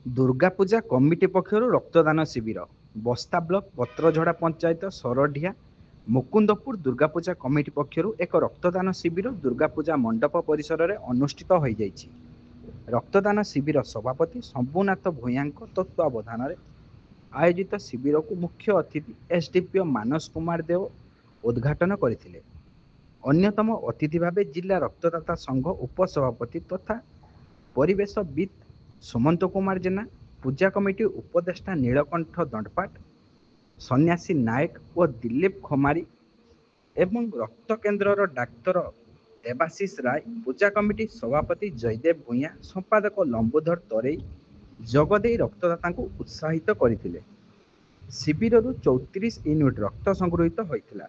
Durga Puja committee पक्षर रक्तदान शिविर बस्ता ब्लॉक पत्रझड़ा पंचायत सरढिया मुकुंदपुर दुर्गा पूजा कमिटी पक्षर एक रक्तदान शिविर दुर्गा पूजा मंडप परिसर में अनुष्ठित हो जाइछि। रक्तदान शिविर सभापति शंभुनाथ भूया तत्वावधान में आयोजित शिविर को मुख्य अतिथि एसडीपीओ मानस कुमार देव उद्घाटन करथिले। अन्यतम अतिथि भाव जिला रक्तदाता संघ उपसभापति तथा परिवेशविद सुमंत कुमार जेना, पूजा कमिटी उपदेष्टा नीलकंठ दंडपाट, सन्यासी नायक और दिलीप खमारी एवं रक्त केन्द्र डाक्तर देवाशीष राय, पूजा कमिटी सभापति जयदेव भूया, संपादक लंबोधर तरेई जगदे रक्तदाता को उत्साहित करथिले। शिविर 34 यूनिट रक्त संगृहित होइथिला।